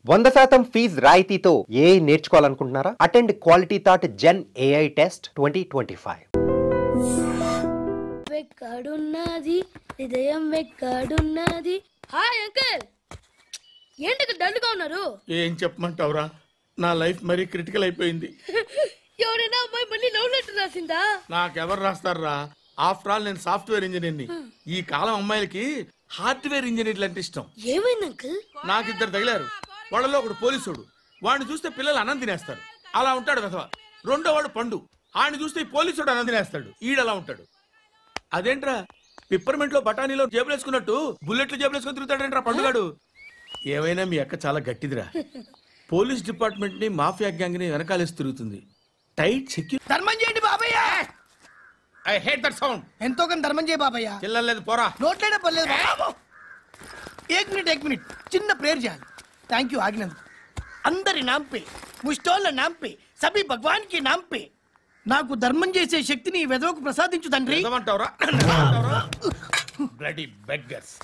100% fees రాయితీతో AI నేర్చుకోవాలనుకుంటున్నారా? Attend quality thought gen AI test 2025. వెక్కడున్నది హృదయం వెక్కడున్నది. హాయ్ అంకుల్, ఏంటి డల్గా ఉన్నారు? ఏం చెప్పమంటావురా, నా లైఫ్ మరీ క్రిటికల్ అయిపోయింది. ఎవరైనా అమ్మాయి మళ్ళీ లవ్ లెటర్ రాసిందా? నాకెవరు రాస్తారా? ఆఫ్టర్ ఆల్ నేను సాఫ్ట్వేర్ ఇంజనీర్ని. ఈ కాలం అమ్మాయిలకి హార్డ్వేర్ ఇంజనీర్లు అంటే ఇష్టం. ఏమైంది అంకుల్? నాకు ఇద్దరు తగిలారు. వాళ్ళలో ఒకడు పోలీసుడు, వాడిని చూస్తే పిల్లలు అన్నం తినేస్తారు, అలా ఉంటాడు వెధవ. రెండో వాడు పండు, ఆడిని చూస్తే ఈ పోలీసుడు అన్నం తినేస్తాడు, ఈడలా ఉంటాడు. అదేంట్రా పిప్పర్మెంట్ లో బఠానీలో జేబులు వేసుకున్నట్టు బుల్లెట్లు జేబులు వేసుకుని తిరుగుతాడేంట్రా పండుగాడు? ఏమైనా మీ అక్క చాలా గట్టిదిరా. పోలీస్ డిపార్ట్మెంట్ ని మాఫియా గ్యాంగ్ ని వెనకాలేసి తిరుగుతుంది. Tight security. ధర్మం చేయండి బాబయ్య. I hate that sound. ఎంతో కొంత ధర్మం చేయ బాబయ్య. చిల్లలేదు పోరా. నోట్లేనే పర్లేదు బాబు. ఏక్ మినిట్ చిన్న ప్రేయర్ చేయాలి. థ్యాంక్ యూ ఆగినందుకు. అందరి నాంపే, ముష్టోళ్ళ నాంపే, సభీ భగవాన్ కి నాంపే నాకు ధర్మం చేసే శక్తిని ఈ వెధవకు ప్రసాదించు తండ్రి. Bloody beggars.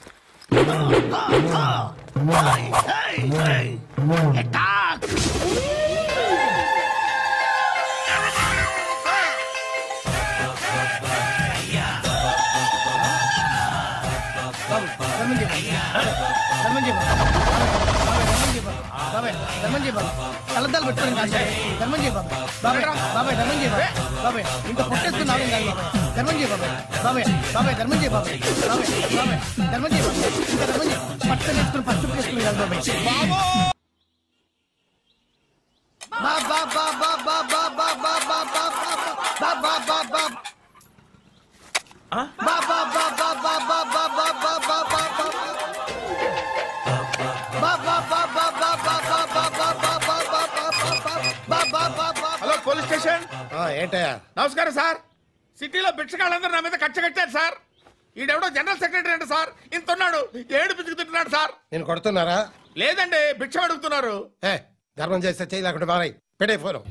కలద్దాలు పెట్టుకోండి ధర్మం చేయ బాబాయ్. బాబాయ్ ధర్మం చేయ బాబాయ్. ఇంకా పొట్టేసుకున్నావు కాదు బాబాయ్. ధర్మం చేయ బాబాయ్. బాబాయ్ ధర్మం చేయ బాబాయ్. ధర్మం చేయ బాబాయ్. ఇంకా ధర్మం చేయ. పట్టు వేసుకుని పట్టు వేసుకుని కాదు బాబాయ్. Hello police station. ఏంటయ్యా? నమస్కారం సార్. సిటీలో భిక్షగాళ్ళందరూ నా మీద కచ్చ కట్టారు సార్. ఈడెవడో జనరల్ సెక్రటరీ అంటే సార్, ఇంత ఉన్నాడు, ఏడు పిచ్చుకు తింటున్నాడు సార్. నేను కొడుతున్నారా? లేదండి, భిక్ష అడుగుతున్నారు. ధర్మం చేస్తే చేయి లేకుండా బాబాయ్ పెట్టే ఫోను.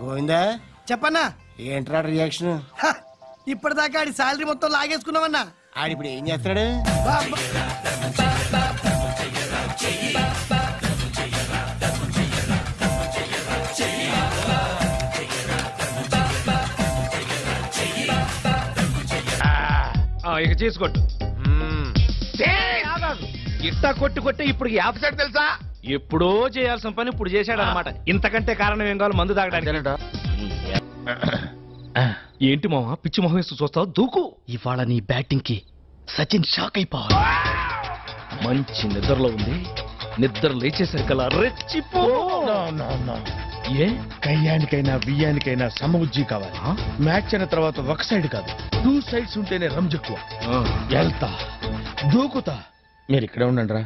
గోవిందా చెప్పన్నా. ఏంట్రా రియాక్షన్? ఇప్పటిదాకా ఆడి శాలరీ మొత్తం లాగేసుకున్నావన్నా. ఆడిప్పుడు ఏం చేస్తున్నాడు? ఇక చేసుకోట్టు. ఇట్టా కొట్టి ఇప్పుడు యాప్సెట్ తెలుసా? ఎప్పుడో చేయాల్సిన పని ఇప్పుడు చేశాడు అనమాట. ఇంతకంటే కారణం ఏం కావాలి? మందు తాగడానికి. ఏంటి మామ పిచ్చి మొహం వేస్తూ చూస్తావు? దూకు. ఇవాళ నీ బ్యాటింగ్ కి సచిన్ షాక్ అయిపోవాలి. మంచి నిద్రలో ఉంది, నిద్ర లేచేసరికల్లా రెచ్చిపో. ఏ కయ్యానికైనా బియ్యానికైనా సమబుజ్జి కావాలి. మ్యాచ్ అయిన తర్వాత ఒక సైడ్ కాదు, 2 sides ఉంటేనే రంజెక్కువ. వెళ్తా, దూకుతా, మీరు ఇక్కడే ఉండండి రా.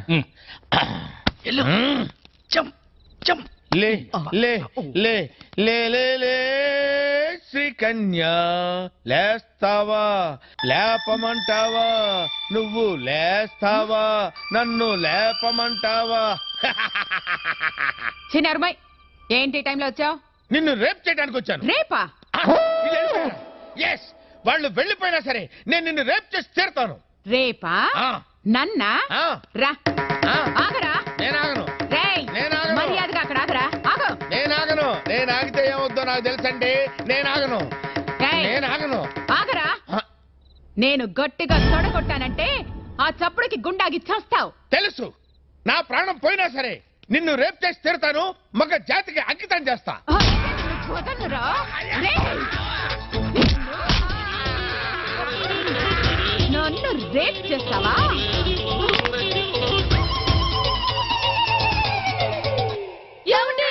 లే లే లే లే లే లే శ్రీకన్యా, లేస్తావా లేపమంటావా? నువ్వు లేస్తావా నన్ను లేపమంటావా? చిన్నరుమై, ఏంటి టైంలో వచ్చావు? నిన్ను రేప్ చేయడానికి వచ్చాను. రేపా? ఎస్, వాళ్ళు వెళ్ళిపోయినా సరే నేను నిన్ను రేప్ చేసి తీరుతాను. రేపా? నన్నా? రా. ఆగరా. నేనాగను. మర్యాదగా అక్కడ ఆగరా. ఆగు. నేనాగను. నేను ఆగితే ఏమవుద్దో నాకు తెలుసండి. నేనాగను. ఆగరా. నేను గట్టిగా తొడగొట్టానంటే ఆ చప్పుడుకి గుండాగి చేస్తావు. తెలుసు. నా ప్రాణం పోయినా సరే నిన్ను రేప్ చేసి తీరుతాను. మగ జాతికి అంకితం చేస్తా. నన్ను రేప్ చేస్తావా? ఏమండి,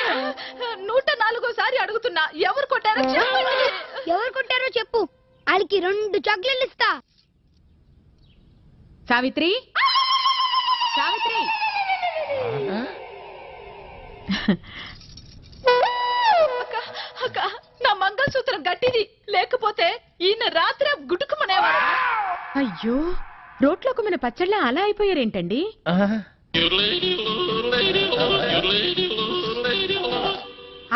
104సారి అడుగుతున్నా, ఎవరు కొట్టారో చెప్పండి. ఎవరు కొట్టారో చెప్పు, వాళ్ళకి 2 చాక్లెట్లు ఇస్తా. సావిత్రి, సావిత్రి. అక్క, నా మంగళసూత్రం గట్టిది, లేకపోతే ఈయన రాత్రి గుటుకుమనేవాడు. అయ్యో, రోట్లోకి మన పచ్చళ్ళ అలా అయిపోయారేంటండి?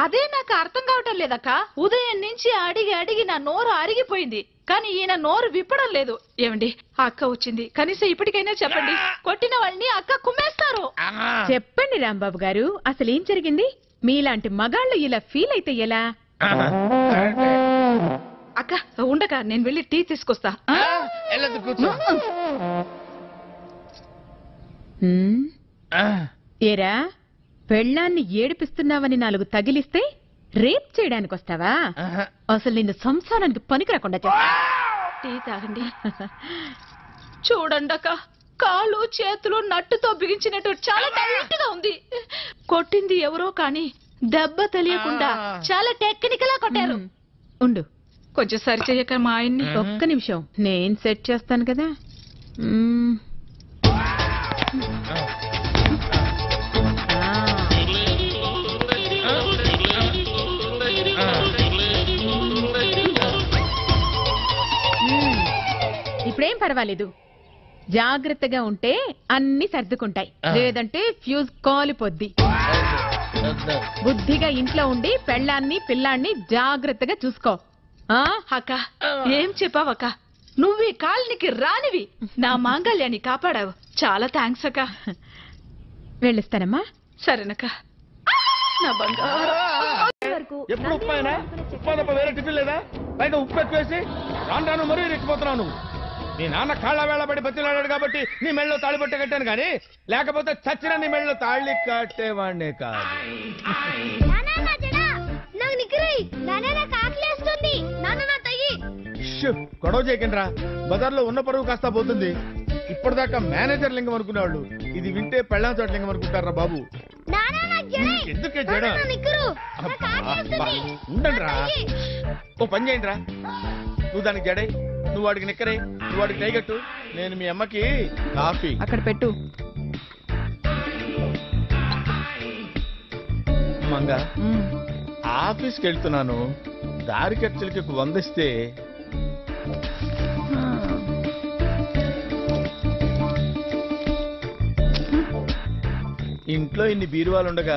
అదే నాకు అర్థం కావటం లేదక్క. ఉదయం నుంచి అడిగి అడిగి నా నోరు అరిగిపోయింది, కానీ ఈయన నోరు విప్పడం లేదు. ఏమండి, ఆ అక్క వచ్చింది, కనీసం ఇప్పటికైనా చెప్పండి. కొట్టిన వాళ్ళని అక్క కుమ్మేస్తారు. చెప్పండి రాంబాబు గారు, అసలు ఏం జరిగింది? మీలాంటి మగాళ్ళు ఇలా ఫీల్ అయితే ఎలా? అక్క ఉండక నేను వెళ్ళి టీ తీసుకొస్తా. ఏరా, పెళ్ళాన్ని ఏడిపిస్తున్నావని 4 తగిలిస్తే రేప్ చేయడానికి వస్తావా? అసలు నిన్ను సంసారానికి పనికి రాకుండా చేస్తా. టీ తాగండి. చూడండి అక్క, కాళ్ళు చేతులు నట్టుతో బిగించినట్టు చాలా టైట్ గా ఉంది. కొట్టింది ఎవరో కానీ దెబ్బ తెలియకుండా చాలా టెక్నికల్ గా కొట్టారు. ఉండు, కొంచెం సరి చెయ్యక మా ఆయన్ని. ఒక్క నిమిషం, నేను సెట్ చేస్తాను కదా. ఇప్పుడేం పర్వాలేదు, జాగ్రత్తగా ఉంటే అన్ని సర్దుకుంటాయి, లేదంటే ఫ్యూజ్ కాలిపోద్ది. బుద్ధిగా ఇంట్లో ఉండి పెళ్ళాన్ని పిల్లాన్ని జాగ్రత్తగా చూసుకో. అక్క ఏం చెప్పావక్క, నువ్వు ఈ కాలనికి రానివి నా మాంగళ్యాన్ని కాపాడావు. చాలా థ్యాంక్స్ అక్క. వెళ్ళిస్తానమ్మా. సరేనక్క. నా బంగారు ఎప్పుడు ఉప్పైనా ఉప్పా తప్ప వేరే టిఫిన్ లేదా? పైగా ఉప్పు ఎక్కువేసి రాను మరీ రెచ్చిపోతున్నావు నువ్వు. నీ నాన్న కాళ్ళ వేళ పడి బతిలాడాడు కాబట్టి నీ మెళ్ళలో తాళి పట్టే కట్టాను కానీ లేకపోతే చచ్చిన నీ మెళ్ళలో తాళి కట్టేవాడినే కాదు. గొడవ చేయకండిరా, బజార్లో ఉన్న పరువు కాస్త పోతుంది. ఇప్పటిదాకా మేనేజర్ లింగం అనుకునేవాళ్ళు ఇది వింటే పెళ్ళాం చోట లింగం అనుకుంటారా బాబు? ఎందుకే చేయడం? ఉండండి రా, ఓ పని చేయండి రా. నువ్వు దానికి జడై, నువ్వు వాడికి నిక్కరే, నువ్వు వాడికి టైగట్టు. నేను మీ అమ్మకి కాఫీ అక్కడ పెట్టు. మంగ, ఆఫీస్కి వెళ్తున్నాను, దారి ఖర్చులకి 100 ఇస్తే. ఇంట్లో ఇన్ని బీరువాలు ఉండగా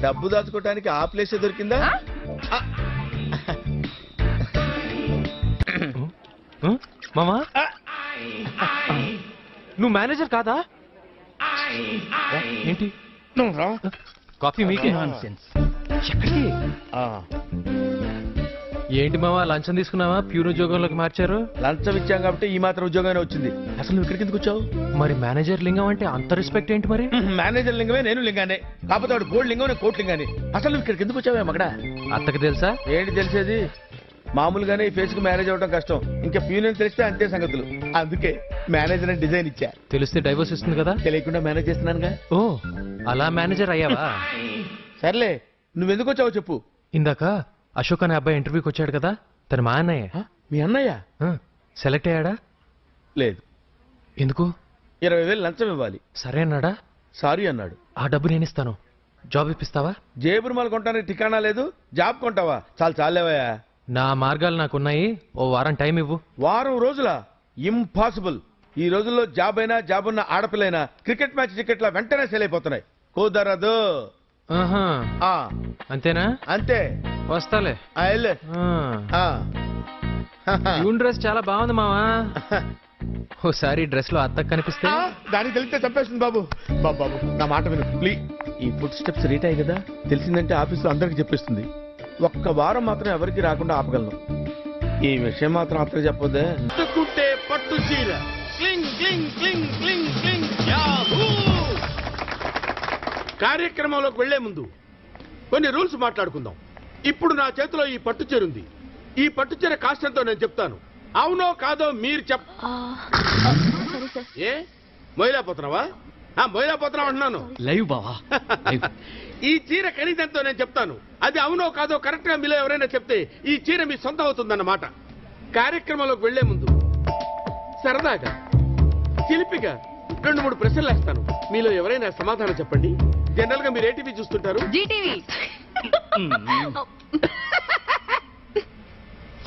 డబ్బు దాచుకోవటానికి ఆ ప్లేసే దొరికిందా? మామా, నువ్వు మేనేజర్ కాదా? ఏంటి కాఫీ మీకే? ఎక్కడికి? ఏంటి మామా, లంచం తీసుకున్నావా? ప్యూర్ ఉద్యోగంలోకి మార్చారు. లంచం ఇచ్చాం కాబట్టి ఈ మాత్రం ఉద్యోగమే వచ్చింది. అసలు నువ్వు ఇక్కడికి ఎందుకు వచ్చావు? మరి మేనేజర్ లింగం అంటే అంత రెస్పెక్ట్ ఏంటి మరి? మేనేజర్ లింగమే, నేను లింగానే. కాకపోతే వాడు గోల్డ్ లింగం, నేను కోట్ లింగానే. అసలు నువ్వు ఇక్కడికి ఎందుకు వచ్చావే మగడా? అత్తకి తెలుసా? ఏంటి తెలిసేది? మామూలుగానే ఈ ఫేస్ కు మేనేజ్ అవ్వడం కష్టం, ఇంకా ప్యూనియన్ తెలిస్తే అంతే సంగతులు. అందుకే మేనేజర్ అని డిజైన్ ఇచ్చా. తెలిస్తే డైవర్స్ ఇస్తుంది కదా. తెలియకుండా మేనేజ్ చేస్తున్నానుగా. ఓ, అలా మేనేజర్ అయ్యావా? సర్లే, నువ్వెందుకు వచ్చావో చెప్పు. ఇందాక అశోక్ అనే అబ్బాయి ఇంటర్వ్యూకి వచ్చాడు కదా, తన మా అన్నయ్య. మీ అన్నయ్య సెలెక్ట్ అయ్యాడా? లేదు. ఎందుకు? 20,000 లంచం ఇవ్వాలి. సరే అన్నాడా? సారీ అన్నాడు. ఆ డబ్బు నేను ఇస్తాను, జాబ్ ఇప్పిస్తావా? జేబురుమాలు కొంటానికి ఠికానా లేదు, జాబ్ కొంటావా? చాలేవయ్యా. నా మార్గాలు నాకున్నాయి, ఓ వారం టైం ఇవ్వు. వారం రోజులా? ఇంపాసిబుల్. ఈ రోజుల్లో జాబ్ అయినా, జాబ్ ఉన్న ఆడపిల్లైనా క్రికెట్ మ్యాచ్ టికెట్ల వెంటనే సేల్ అయిపోతున్నాయి. కుదరదు. అంతేనా? అంతే. వస్తాలే. యూన్ డ్రెస్ చాలా బాగుంది మావా. ఓసారి డ్రెస్ లో అత్తకు కనిపిస్తే దానికి తెలిస్తే చంపేస్తుంది బాబు. బాబు నా మాట విను ప్లీజ్. ఈ ఫుడ్ స్టెప్స్ రీట్ అయ్యి కదా, తెలిసిందంటే ఆఫీసులో అందరికి చెప్పేస్తుంది. ఒక్క వారం మాత్రం ఎవరికి రాకుండా ఆపగలను. ఈ విషయం మాత్రం అత్తకు చెప్పొద్దే. పట్టు చీర కార్యక్రమంలోకి వెళ్లే ముందు కొన్ని రూల్స్ మాట్లాడుకుందాం. ఇప్పుడు నా చేతిలో ఈ పట్టు చీర ఉంది. ఈ పట్టు చీర కాస్ట్ ఎంతో నేను చెప్తాను. అవునో కాదో మీరు ఏ మొయిలాపోతున్నావా? మొయిలాపోతున్నావు అంటున్నాను. లైవ్ బావా. ఈ చీర ఖరీదంతో నేను చెప్తాను. అది అవునో కాదో కరెక్ట్ గా మీలో ఎవరైనా చెప్తే ఈ చీర మీ సొంతం అవుతుందన్నమాట. కార్యక్రమంలోకి వెళ్లే ముందు సరదాగా చిలిపిగా 2-3 ప్రశ్నలు వేస్తాను. మీలో ఎవరైనా సమాధానం చెప్పండి. జనరల్ గా మీరు ఏ టీవీ చూస్తుంటారు?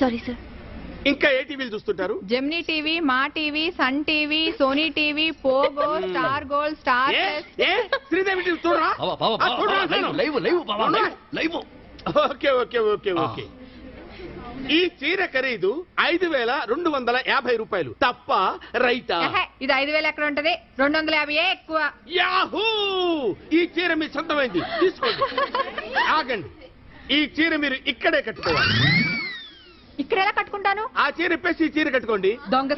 Sorry sir. ఇంకా ఏ టీవీలు చూస్తుంటారు? Gemini TV, Maa TV, Sun TV, Sony TV, Pogo, Star Gold, Star Sridevi TV చూడరా? Okay okay okay okay. ఈ చీర ఖరీదు 5,250 రూపాయలు. తప్ప రైటా? ఇది 5,000 ఎక్కడ ఉంటది? 250 ఎక్కువ. యాహూ! ఈ చీర మీ సొంతమైంది, తీసుకోండి. ఆగండి, ఈ చీర మీరు ఇక్కడే కట్టుకోవాలి. ఇక్కడ ఎలా కట్టుకుంటాను? ఆ చీర ఇప్పేసి ఈ చీర కట్టుకోండి. దొంగ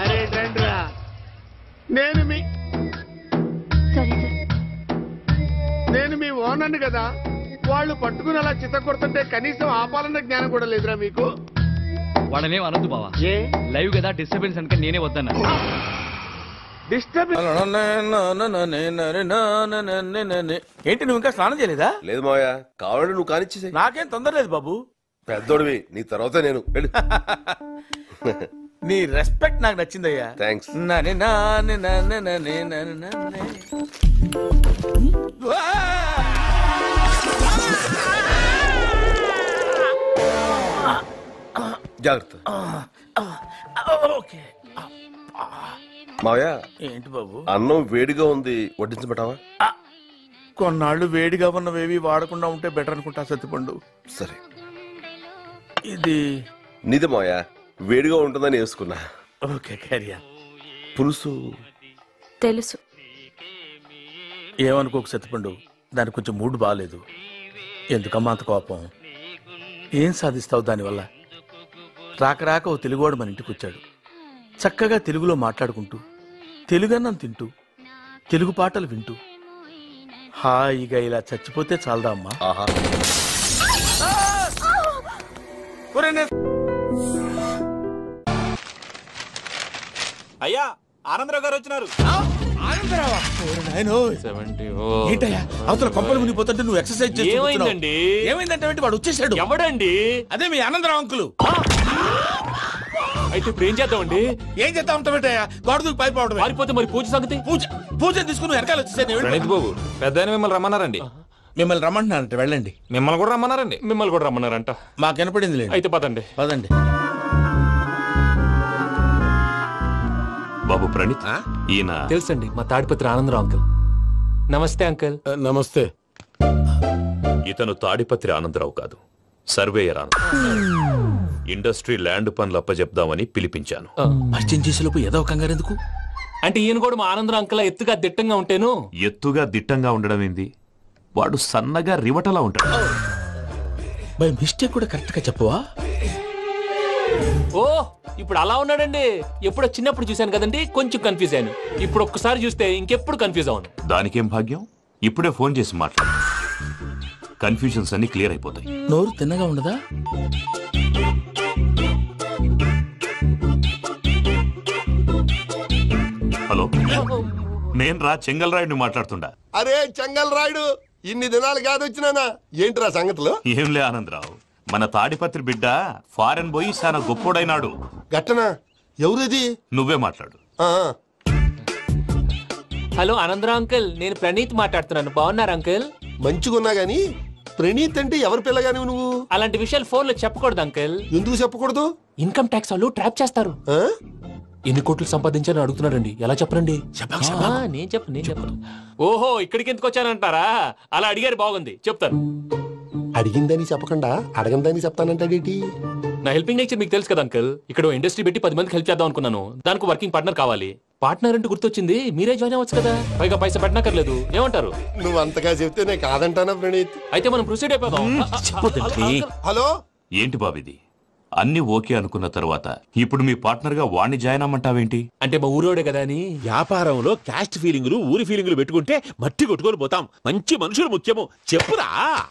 అరే రండ్రా, నేను మీ ఓనర్ని కదా. వాళ్ళు పట్టుకుని అలా చిత్త కొడుతుంటే కనీసం ఆపాలన్న జ్ఞానం కూడా లేదురా మీకు? వాళ్ళనేం అనొద్దు బావా, ఏ లైవ్ కదా, డిస్టర్బెన్స్ అంటే నేనే వద్దన్నా. ఏంటి నువ్వు ఇంకా స్నానం చేయలేదా? లేదు మావయ్య, కావాలంటే నువ్వు కానిచ్చేసే. నాకేం తొందర లేదు బాబు. పెద్దోడివి, నీ తర్వాత నేను. నీ రెస్పెక్ట్ నాకు నచ్చిందయ్యా. థ్యాంక్స్. జాగ్రత్త. మావయ్య, ఏంటి బాబు? అన్నం వేడిగా ఉంది, వడ్డించబెట్టావా? కొన్నాళ్ళు వేడిగా ఉన్నవేవి వాడకుండా ఉంటే బెటర్ అనుకుంటా సత్తిపండు. సరే, ఇది నీదే మావయ్య, వేడిగా ఉంటుందని వేసుకున్నా. ఓకే, క్యారియా. పులుసు తెలుసు. ఏమనుకోకు సత్తిపండు, దానికి కొంచెం మూడ్ బాగాలేదు. ఎందుకమ్మా అంత కోపం? ఏం సాధిస్తావు దానివల్ల? రాక రాక ఓ తెలుగువాడు మన ఇంటికి వచ్చాడు. చక్కగా తెలుగులో మాట్లాడుకుంటూ, తెలుగన్నం తింటూ, తెలుగు పాటలు వింటూ హాయిగా ఇలా చచ్చిపోతే చాలదా అమ్మా? ఆహా. అయ్యా, ఆనందరావు గారు వచ్చినారు. ఏంటయ్యా అవతల కొంపలు మునిగిపోతుంటే నువ్వు ఎక్సర్సైజ్ చేస్తూ ఏమైందండి? ఏమైందంటే వాడు వచ్చేసాడు. ఎవడండి? అదే మీ ఆనందరావు అంకులు. అయితే ఇప్పుడు ఏం చేద్దామండి? ఏం చేద్దాం ఉంటావేటయ్యా? గోడ దూకి పైపోవడం. పారిపోతే మరి పూజ సంగతి? పూజ తీసుకుని వెనకాల వచ్చేసాను. ప్రణీత్ బాబు, పెద్ద మిమ్మల్ని రమ్మన్నారండి. మిమ్మల్ని రమ్మంటున్నారంట, వెళ్ళండి. మిమ్మల్ని కూడా రమ్మన్నారండి. మిమ్మల్ని కూడా రమ్మన్నారంట. మాకు వినపడింది లేదు. అయితే పదండి. పదండి. బాబు ప్రణీత్, ఈయన తెలుసండి, మా తాడిపత్రి ఆనందరావు అంకుల్. నమస్తే అంకుల్. నమస్తే. ఇతను తాడిపత్రి ఆనందరావు కాదు, సర్వేయర్ ఆనందరావు. ఇండస్ట్రీ ల్యాండ్ పనులు అప్పచెప్దామని పిలిపించాను. పరిచయం చేసేలోపు ఏదో కంగారు ఎందుకు? అంటే ఈయన కూడా మా ఆనందరావు అంకుల్ ఎత్తుగా దిట్టంగా ఉంటేను. ఎత్తుగా దిట్టంగా ఉండడం ఏంది? వాడు సన్నగా రివటలా ఉంటాడు. బై మిస్టేక్ కూడా కరెక్ట్ గా చెప్పవా? ఓ, ఇప్పుడు అలా ఉన్నాడండి. ఎప్పుడో చిన్నప్పుడు చూశాను కదండి, కొంచెం కన్ఫ్యూజ్ అయ్యాను. ఇప్పుడు ఒక్కసారి చూస్తే ఇంకెప్పుడు కన్ఫ్యూజ్ అవ్వను. దానికేం భాగ్యం, ఇప్పుడే ఫోన్ చేసి మాట్లాడు. కన్ఫ్యూజన్స్ అన్ని క్లియర్ అయిపోతాయి. నోరు తిన్నగా ఉండదా? హలో, నేను రా చెంగల్ రాయుడిని మాట్లాడుతుండా. అరే చెంగల్ రాయుడు, ఇన్ని దినాలు కాదు వచ్చినానా? ఏంట్రా సంగతులు? ఏంలే ఆనందరావు, మన తాడిపత్రి బిడ్డ ఫారెన్ పోయి చాలా గొప్పోడైనాడు. గట్టనా? ఎవరిది? నువ్వే మాట్లాడు. హలో ఆనందరావు అంకుల్, నేను ప్రణీత్ మాట్లాడుతున్నాను. బాగున్నారు అంకుల్? మంచిగున్నా గాని ప్రణీత్ అంటే ఎవరి పిల్లగాని నువ్వు? అలాంటి విషయాలు ఫోన్ లో చెప్పకూడదు అంకుల్. ఎందుకు చెప్పకూడదు? ఇన్కమ్ ట్యాక్స్ వాళ్ళు ట్రాప్ చేస్తారు. ఎన్ని కోట్లు సంపాదించాలని అడుగుతున్నారండి. ఎలా చెప్పరండి? నేను చెప్పను. ఓహో, ఇక్కడికి ఎందుకు వచ్చానంటారా? అలా అడిగారు, బాగుంది, చెప్తాను. అడిగిందని చెప్పకుండా అడగందని చెప్తానంటాడేటి? నా హెల్పింగ్ నేచర్ మీకు తెలుసు కదా అంకుల్. ఇక్కడ ఇండస్ట్రీ పెట్టి 10 మందికి హెల్ప్ చేద్దాం అనుకున్నాను. దానికి వర్కింగ్ పార్ట్నర్ కావాలి. పార్ట్నర్ అంటే గుర్తొచ్చింది, మీరే జాయిన్ అవ్వచ్చు కదా. పైగా పైసా పెట్టనక్కర్లేదు. ఏమంటారు? నువ్వు అంతగా చెప్తే నేను కాదంటానా ప్రణీత్? అయితే మనం ప్రొసీడ్ అయిపోదాం. హలో, ఏంటి బాబిది? అన్ని ఓకే అనుకున్న తర్వాత ఇప్పుడు మీ పార్ట్నర్ గా వాణ్ణి జాయిన్ అమ్మంటావేంటి? అంటే మా ఊరోడే కదా అని. వ్యాపారంలో క్యాస్ట్ ఫీలింగులు, ఊరి ఫీలింగులు పెట్టుకుంటే మట్టి కొట్టుకొని పోతాం. మంచి మనుషులు ముఖ్యము. చెప్పురా.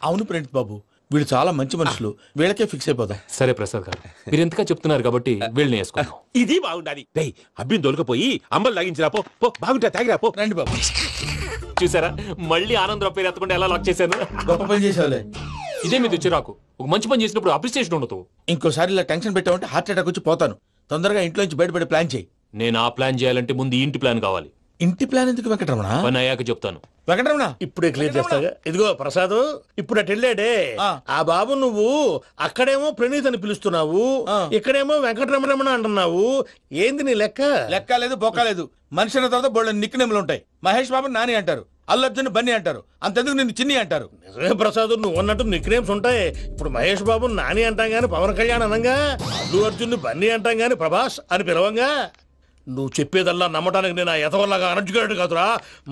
అవును ప్రణీత్ బాబు, వీళ్ళు చాలా మంచి మనుషులు. వీళ్ళకే ఫిక్స్ అయిపోతా. సరే ప్రసాద్ గారు, మీరు ఎంతగా చెప్తున్నారు కాబట్టి వీళ్ళని వేసుకున్నాం. ఇది బాగుండాలి. అబ్బిని దొలకపోయి అంబలు లాగించిరా పో. బాగుంటా, తాగిరా పో. రండి బాబు. చూసారా, మళ్ళీ ఆనందరావు పేరు ఎత్తకుండా ఎలా లాక్ చేశాను. గొప్ప పని చేసేవాళ్ళే. ఇదే మీద చిరాకు. ఒక మంచి పని చేసినప్పుడు అప్రిసియేషన్ ఉండదు. ఇంకోసారి ఇలా టెన్షన్ పెట్టామంటే హార్ట్ అటాక్ వచ్చి పోతాను. తొందరగా ఇంట్లో నుంచి బయటపడే ప్లాన్ చేయి. నేను ఆ ప్లాన్ చేయాలంటే ముందు ఇంటి ప్లాన్ కావాలి. ఇంటి ప్లాన్ ఎందుకు వెంకటరమణ? పని అయ్యాక చెప్తాను. వెంకటరమణ ఇప్పుడే క్లియర్ చేస్తాగా. ఇదిగో ప్రసాద్, ఇప్పుడు అటు వెళ్ళాడే ఆ బాబు, నువ్వు అక్కడేమో ప్రణీత్ అని పిలుస్తున్నావు, ఇక్కడేమో వెంకటరమణ అంటున్నావు. ఏంది నీ లెక్క? లెక్క లేదు, బొక్క లేదు. మనిషి అన్న తర్వాత బోళ్ళ నిక్నెములు ఉంటాయి. మహేష్ బాబు నాని అంటారు, అల్లు అర్జున్ బన్నీ అంటారు, అంతెందుకు నిన్ను చిన్ని అంటారు. నిజమే ప్రసాద్, నువ్వు అన్నట్టు నిక్ నేమ్స్ ఉంటాయి. ఇప్పుడు మహేష్ బాబు నాని అంటాం గాని పవన్ కళ్యాణ్ అనంగా, అల్లు అర్జున్ బన్నీ అంటాం గాని ప్రభాస్ అని పిలవంగా. నువ్వు చెప్పేదల్లా నమ్మటానికి నేను ఆ ఎతవల్లాగా అనర్జుకేటెడ్ కాదురా.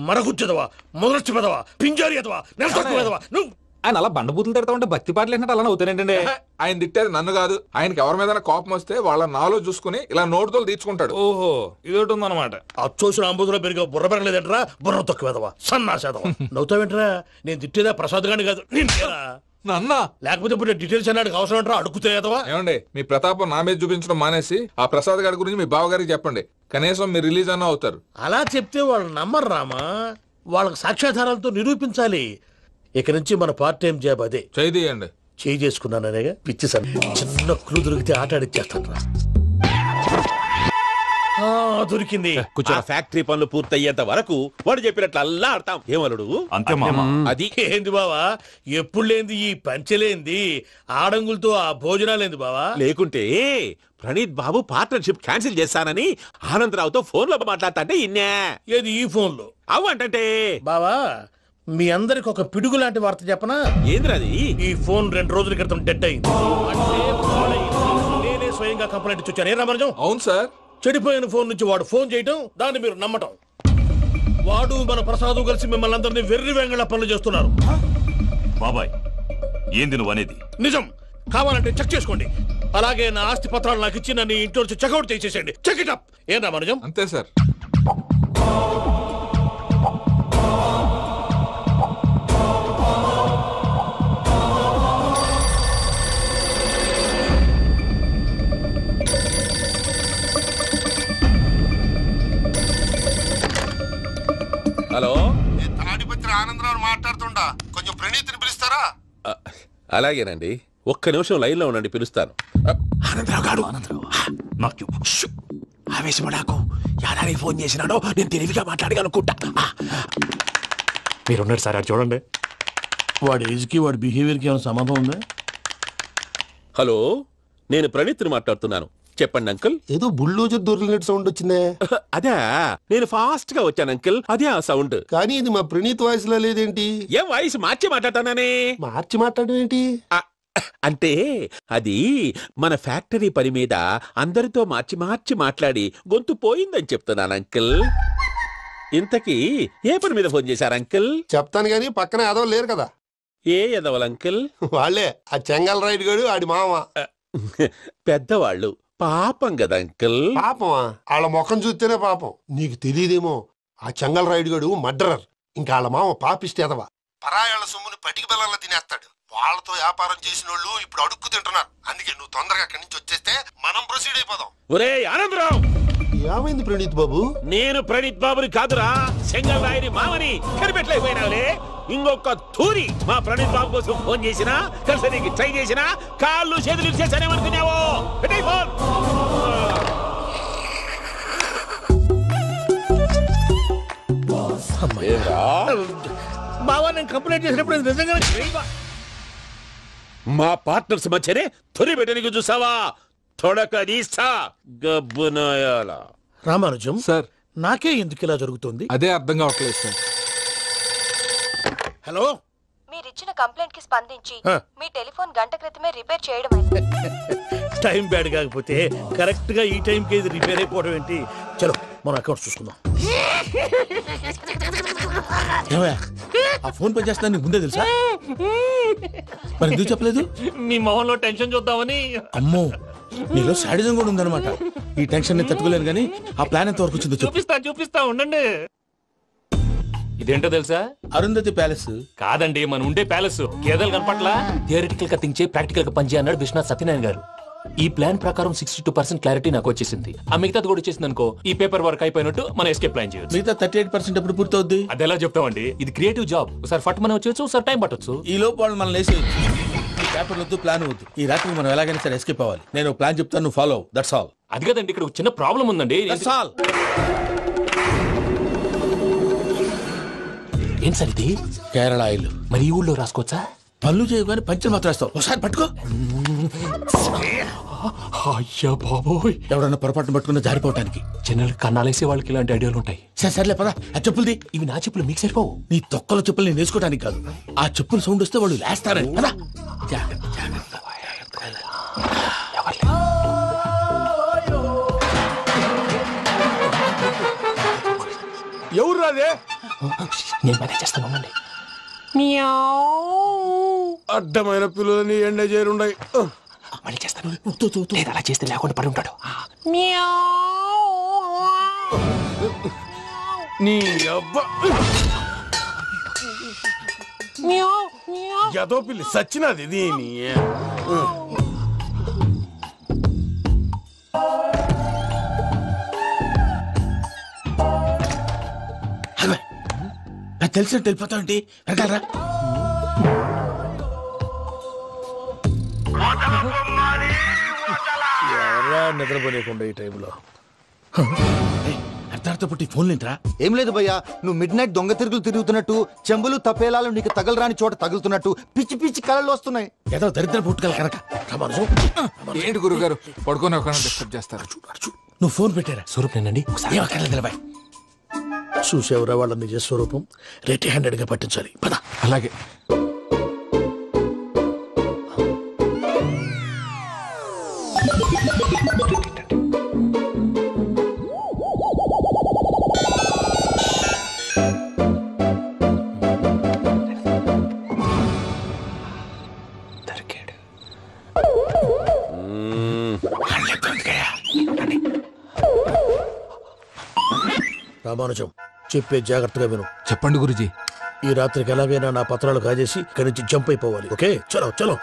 మరగుచ్చదవా, మొదలచ్చి పెదవా, పింజారి ఎదవా, నెలసక్కువ నువ్వు. ఆయన అలా బండబూతులు తిడతా ఉంటే భక్తి పాటలు ఏంటంటే అలా అవుతానంటే. ఆయన తిట్టేది నన్ను కాదు, ఆయనకి ఎవరి మీద కోపం వస్తే వాళ్ళ నాలో చూసుకుని ఇలా నోటుతో తీర్చుకుంటాడు. ఓహో, ఇదొకటి ఉందన్నమాట. అచ్చోసిన అంబుధులో పెరిగా బుర్ర పెరగలేదంటరా, బుర్ర తక్కువేదవా, సన్నాసేదవా. నవ్వుతావేంటరా? నేను తిట్టేదా ప్రసాద్ గాని కాదు, అన్నా. లేకపోతే ఇప్పుడు డీటెయిల్స్ అన్నాడు అవసరం అంటారా? అడుగుతాయేదవా. ఏమండి, మీ ప్రతాపం నా మీద చూపించడం మానేసి ఆ ప్రసాద్ గారి గురించి మీ బావగారికి చెప్పండి. కనీసం మీరు రిలీజ్ అన్న అవుతారు. అలా చెప్తే వాళ్ళు నమ్మరు రామా. వాళ్ళకి సాక్ష్యాధారాలతో నిరూపించాలి. ఇక నుంచి మన పార్ట్ టైం జాబ్ అదే. చేయండి. చేయి చేసుకున్నాననేగా పిచ్చి సార్. చిన్న క్లూ దొరికితే ఆట ఆడిచ్చేస్తాను రా. దొరికింది. కొంచెం ఫ్యాక్టరీ పనులు పూర్తయ్యేంత వరకు వాడు చెప్పినట్లు అల్లా ఆడతాం. ఏమలుడు అంతే మామ. అది ఏంది బావా, ఎప్పుడు లేంది ఈ పంచలేంది, ఆడంగులతో ఆ భోజనాలేంది బావా? లేకుంటే ప్రణీత్ బాబు పార్ట్నర్షిప్ క్యాన్సిల్ చేస్తానని ఆనందరావుతో ఫోన్ లో మాట్లాడతా అంటే ఇన్నే. ఏది ఈ ఫోన్ లో? అవ్వంటే బావా, మీ అందరికి ఒక పిడుగు లాంటి వార్త చెప్పనా? ఏంద్రది? ఈ ఫోన్ 2 రోజుల క్రితం డెడ్ అయింది. నేనే స్వయంగా కంప్లైంట్ ఇచ్చి వచ్చాను. ఏ రామరాజం? అవును సార్. చెడిపోయిన ఫోన్ నుంచి వాడు ఫోన్ చేయటం, దాన్ని మీరు నమ్మటం. వాడు మన ప్రసాదు కలిసి మిమ్మల్ని అందరినీ వెర్రి వెంగళ పనులు చేస్తున్నారు. బాబాయ్, ఏంది నువ్వు అనేది? నిజం. కావాలంటే చెక్ చేసుకోండి. అలాగే నా ఆస్తి పత్రాలు నాకు ఇచ్చి నన్ను ఇంట్లో నుంచి చెక్అౌట్ చేసేసండి. Check it up. ఏం రామరాజం? అంతే సార్. హలో, తాడిపత్రి ఆనందరావు మాట్లాడుతుండా, కొంచెం ప్రణీతిని పిలుస్తారా? అలాగేనండి, ఒక్క నిమిషం లైన్ లో ఉండండి, పిలుస్తాను. ఆనందరావు గాడు, ఆవేశపడాకు. యాదారి ఫోన్ చేసినాడో నేను తెలివిగా మాట్లాడగలనుకుంటా. మీరున్నారు సార్, అది చూడండి. వాడి ఏజ్కి వాడి బిహేవియర్కి ఏమైనా సంబంధం ఉందా? హలో, నేను ప్రణీత్ని మాట్లాడుతున్నాను. చెప్పండి అంకుల్. ఏదో బుల్డోజర్ దొరికినట్టు సౌండ్ వచ్చిందే. అదే, నేను ఫాస్ట్ గా వచ్చాను అంకుల్, అదే ఆ సౌండ్. కానీ ఇది మా ప్రణీత్ వాయిస్ లో లేదేంటి? ఏం వాయిస్ మార్చి మాట్లాడతాననే? మార్చి మాట్లాడడం ఏంటి? అంటే అది మన ఫ్యాక్టరీ పని మీద అందరితో మార్చి మార్చి మాట్లాడి గొంతు పోయిందని చెప్తున్నాను అంకుల్. ఇంతకీ ఏ పని మీద ఫోన్ చేశారు అంకుల్? చెప్తాను గానీ పక్కన ఏదో లేరు కదా. ఏ ఎదవలు అంకుల్? వాళ్ళే, ఆ చెంగల్ రైడ్ గడు ఆడి మామ. పెద్దవాళ్ళు, పాపం కదా అంకుల్. పాపమా? వాళ్ళ ముఖం చూస్తేనే పాపం. నీకు తెలియదేమో, ఆ చెంగల్ రైడ్ గడు మర్డరర్. ఇంకా వాళ్ళ మామ పాపిస్తేదవా. పరాయాళ్ళ సొమ్ముని పటికి బెల్లంలో తినేస్తాడు. వాళ్ళతో వ్యాపారం చేసిన వాళ్ళు ఇప్పుడు అడుక్కు తింటున్నారు. అందుకే నువ్వు తొందరగా అక్కడి నుంచి వచ్చేస్తే మనం ప్రొసీడ్ అయిపోదాం. ఒరే ఆనందరావు! ఏమైంది ప్రణీత్ బాబు? నేను ప్రణీత్ బాబుని కాదురా, సెంగల్ రాయని మామని. కనిపెట్టలేకపోయినావులే. ఇంకొక తూరి మా ప్రణీత్ బాబు కోసం ఫోన్ చేసినా, కలిసి నీకు ట్రై చేసినా, కాళ్ళు చేతులు ఇచ్చేసానేమనుకున్నావు. పెట్టే ఫోన్. బావా, నేను కంప్లైంట్ చేసినప్పుడు నిజంగా మా పార్ట్నర్స్ మధ్యనే తొలి పెట్టడానికి చూసావా? తొడక నీస్తా గబ్బునాయాల. రామానుజం సార్, నాకే ఎందుకు ఇలా జరుగుతుంది? అదే అర్థం కావట్లేదు సార్. హలో, మీరిచ్చిన కంప్లైంట్ కి స్పందించి మీ టెలిఫోన్ గంట క్రితమే రిపేర్ చేయడం. టైం బ్యాడ్ కాకపోతే కరెక్ట్ గా ఈ టైం కి ఇది రిపేర్ అయిపోవడం ఏంటి? చలో మన అకౌంట్ చూసుకుందాం. ఆ ఫోన్ పని చేస్తున్నా నీకు ముందే తెలుసా? మరి ఎందుకు చెప్పలేదు? మీ మొహంలో టెన్షన్ చూద్దామని. అమ్మో, నీలో సాడిజం కూడా ఉందన్నమాట. ఈ టెన్షన్ నేను తట్టుకోలేను కానీ ఆ ప్లాన్ ఎంత వరకు వచ్చిందో చూపిస్తా ఉండండి. ఇదేంటో తెలుసా? అరుంధతి ప్యాలెస్ కాదండి, మన ఉండే ప్యాలెస్. గేదెలు కనపట్లా? థియరిటికల్ గా థింక్ చేయి, ప్రాక్టికల్ గా పనిచేయ అన్నాడు విశ్వనాథ్ సత్యనారాయణ గారు. ఈ ప్లాన్ ప్రకారం 62% క్లారిటీ నాకు వచ్చేసింది. ఆ మిగతాది కూడా వచ్చేసింది అనుకో, ఈ పేపర్ వర్క్ అయిపోయినట్టు మనం ఎస్కేప్ ప్లాన్ చేయొచ్చు. మిగతా 38% ఎప్పుడు పూర్తవుద్ది? అది ఎలా చెప్తామండి, ఇది క్రియేటివ్ జాబ్. ఒకసారి ఫట్ మనం వచ్చేయచ్చు, ఒకసారి టైం పట్టొచ్చు. ఈ లోపు వాళ్ళు మనం లేసేయచ్చు. ఈ పేపర్ వద్దు, ప్లాన్ వద్దు. ఈ రాత్రి మనం ఎలాగైనా సరే ఎస్కేప్ అవ్వాలి. నేను ప్లాన్ చెప్తాను, నువ్వు ఫాలో. That's all. అది కదండి, ఇక్కడ చిన్న ప్రాబ్లం ఉందండి. That's all. ఏం సార్ ఇది? కేరళ ఆయిల్. మరి ఈ ఊళ్ళో రాసుకోవచ్చా? పళ్ళు చేయగానే పంచలు మాత్రం వేస్తావు. ఒకసారి పట్టుకో. అయ్యా బాబోయ్, ఎవడన్నా పొరపాటున పట్టుకున్న జారిపోవటానికి. జనరల్ కన్నాలేసే వాళ్ళకి ఇలాంటి ఐడియాలు ఉంటాయి. సర్లే పదా. ఆ చెప్పులది. ఇవి నా చెప్పులు మీకు సరిపోవు. నీ తొక్కల చెప్పులు నేను వేసుకోవడానికి కాదు, ఆ చెప్పులు సౌండ్ వస్తే వాళ్ళు లేస్తారని. పదా. ఎవరు రాదే? నేను మేనేజ్ చేస్తాను. అడ్డమైన పిల్లలని ఎండ చేరుండయి. మళ్ళీ చేస్తాను. లేదు అలా చేస్తే లేకుండా పడి ఉంటాడు. నీ అబ్బా ఎదో పిల్లి సచ్చినది దీని. తెలిసినట్టు వెళ్ళిపోతావంటి. వెనకాలరా. ఎవరా నిద్రపోలేకుండా ఈ టైంలో? అర్ధార్థ పుట్టి ఫోన్ లేంట్రా? ఏం లేదు భయ్యా, నువ్వు మిడ్ నైట్ దొంగ తిరుగులు తిరుగుతున్నట్టు, చెంబులు తపేలాలు నీకు తగలరాని చోట తగులుతున్నట్టు పిచ్చి పిచ్చి కళలు వస్తున్నాయి. ఏదో దరిద్ర పుట్టుకల కనుక. ఏంటి గురుగారు పడుకొని ఒక డిస్టర్బ్ చేస్తారు? నువ్వు ఫోన్ పెట్టారా? స్వరూపేనండి. నిలబాయ్. చూసేవరా వాళ్ళ నిజ స్వరూపం. రెట్టి హ్యాండెడ్ గా పట్టించాలి. పద. అలాగే. రామానుజం, చెప్పే జాగ్రత్తగా విను. చెప్పండి గురుజీ. ఈ రాత్రికి ఎలాగైనా నా పత్రాలు కాజేసి ఇక్కడి నుంచి జంప్ అయిపోవాలి. ఓకే, చలో చలో.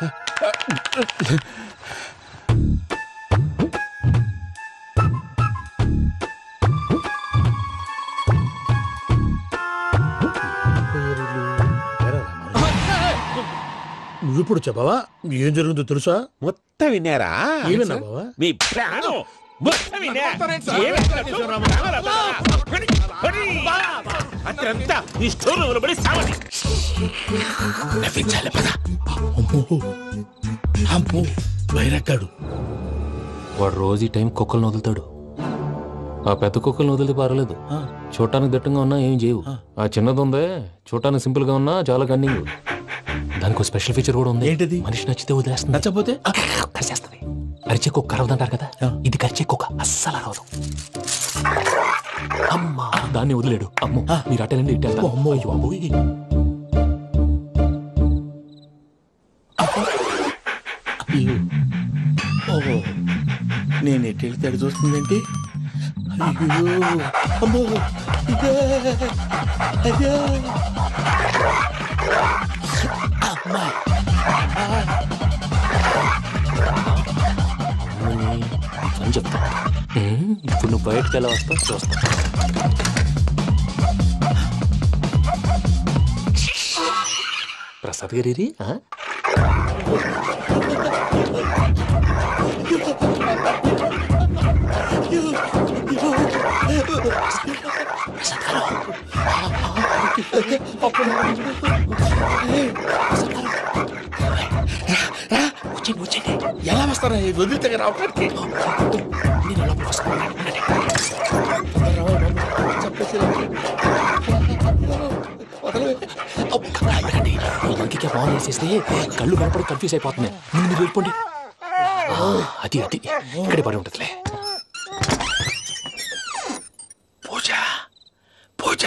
నువ్విప్పుడు చెప్పవా ఏం జరుగుతుందో తెలుసా? మొత్తం విన్నారా? ఏమన్నా బావా? మీ ప్రాణం అత్రంతా ఈ స్టోర్ రూమ్ లో పడి సావండి. వైరక్కాడు. వాడు రోజు ఈ టైం కుక్కలను వదులుతాడు. ఆ పెద్ద కుక్కలను వదిలితే పర్వాలేదు, చూడటానికి దట్టంగా ఉన్నా ఏం చేయవు. ఆ చిన్నది ఉందే, చూడటానికి సింపుల్ గా ఉన్నా చాలా కన్నింగ్. దానికి ఒక స్పెషల్ ఫీచర్ కూడా ఉంది. ఏంటిది? మనిషి నచ్చితే వదిలేస్తుంది, నచ్చపోతే కరిచేస్తుంది. అరిచే కుక్క అరవదంటారు కదా, ఇది కరిచే కుక్క అస్సలు అరవదు. అమ్మా, దాన్ని వదిలేడు. అమ్మో, మీరు అటెండి ఇటు వెళ్తారు. అమ్మో అయ్యో ఓహో, నేను ఎటు వెళ్తే అటు చూస్తుందేంటి? అమ్మో, అని చెప్తా. ఇప్పుడు నువ్వు బయటకు ఎలా వస్తావు చూస్తా. ప్రసాద్ గారి ఎలా వస్తారా? వదిలితే రావడానికి ఇంకే బాగా వేసేస్తే కళ్ళు కనపడి కన్ఫ్యూజ్ అయిపోతున్నాయి. మీరు వెళ్ళిపోండి. అది అది ఇక్కడే పడి ఉంటుందిలే. పూజ పూజ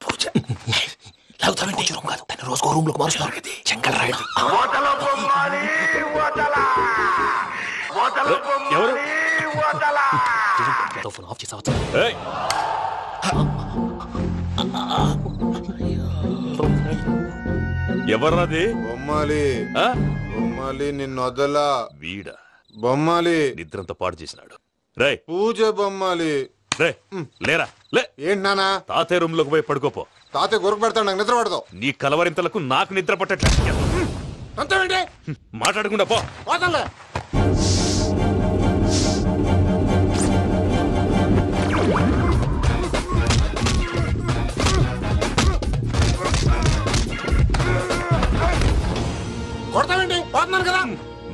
పూజ లాగుతామంటే రూమ్ కాదు, తను రోజుకో రూమ్ లోకి మారుస్తున్నారు కదా. చెంగల్ రాయుడు ఫోన్ ఆఫ్ చేసావచ్చు. ఎవర్రాది? బొమ్మాలి. బొమ్మాలి నిన్ను వదలా. వీడ బొమ్మాలి నిద్రంతా పాడు చేసినాడు. రే పూజ బొమ్మాలి. రే లేరా లే. ఏంటి నానా? తాతయ్య రూమ్ లోకి పోయి పడుకోపో. తాతయ్య గొరకు పెడతాడు, నాకు నిద్ర పడతావు. నీ కలవరింతలకు నాకు నిద్ర పట్టట్లేదు. మాట్లాడకుండా పో.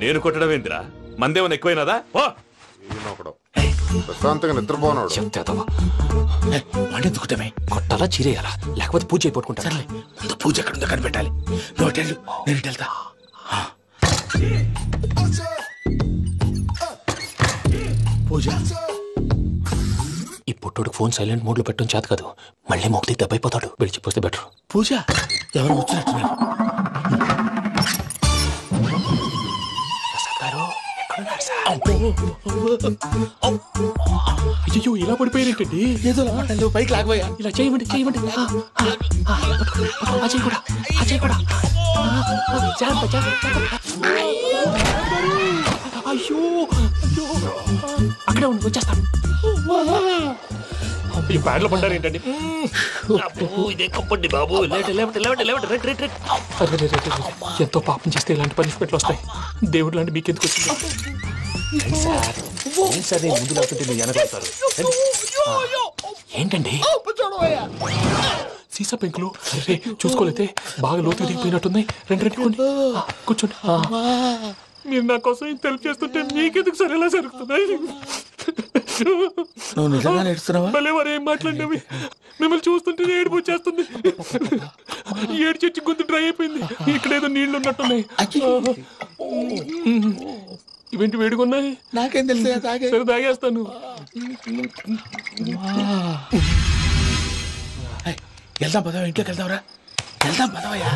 నేను కొట్టడం ఏంటిరా? మందేమన్నా ఎక్కువైనదా? ఓ ఈయనొకడు. ప్రశాంతంగా నిద్రపోనాడు. వాడెందుకుంటామే కొట్టాలా చీరేయాలా లేకపోతే పూజ అయిపోట్టుకుంటా. సర్లే ముందు పూజ ఎక్కడ ఉందో కనిపెట్టాలి. నువ్వు వెళ్ళు, నేను ఇటు వెళ్తా. పూజ ఈ పుట్టుడికి ఫోన్ సైలెంట్ మోడ్ లో పెట్టడం చేత కాదు. మళ్ళీ మొక్కి దెబ్బైపోతాడు. విడిచిపోతే బెటర్. పూజ ఎవరు వచ్చినట్టున్నారు? అయ్యో ఇలా పడిపోయినట్టండి. ఏదో మాటలు పైకి లాగబోయా. ఇలా చేయమండి చేయమండి. అజయ్ కూడా అజయ్ కూడా అయ్యో అక్కడే ఉండి వచ్చేస్తాను. ఈ బ్యాడ్ లో పడ్డారు ఏంటండి? ఇదే కప్పండి బాబు. ఎంతో పాపం చేస్తే ఇలాంటి పనిష్మెంట్లు వస్తాయి. దేవుడు లాంటి మీకెందుకు వచ్చింది సార్? ముందు లేకుంటే మీరు వెనకాడతారు. ఏంటండి సీసా పెంకులు? అరే చూసుకోలేతే బాగా లోతు దిగిపోయినట్టున్నాయి. రెండు రెండు కూర్చోండి. మీరు నా కోసం ఇంత హెల్ప్ చేస్తుంటే మీకెందుకు సరే ఎలా జరుగుతున్నాయి? నువ్వు నిజంగా నేర్చుతున్నావా? మళ్ళీ మరి ఏం మాట్లాడినవి? మిమ్మల్ని చూస్తుంటే ఏడుపు వచ్చేస్తుంది. ఏడు చెట్టు గొంతు డ్రై అయిపోయింది. ఇక్కడ ఏదో నీళ్లు ఉన్నట్టున్నాయి. ఇవేంటి వేడుకున్నాయి? నాకేం తెలుసు, సరే తాగేస్తాను. వెళ్దాం పదవా, ఇంట్లోకి వెళ్దాంరా. వెళ్దాం పదవయ్యా.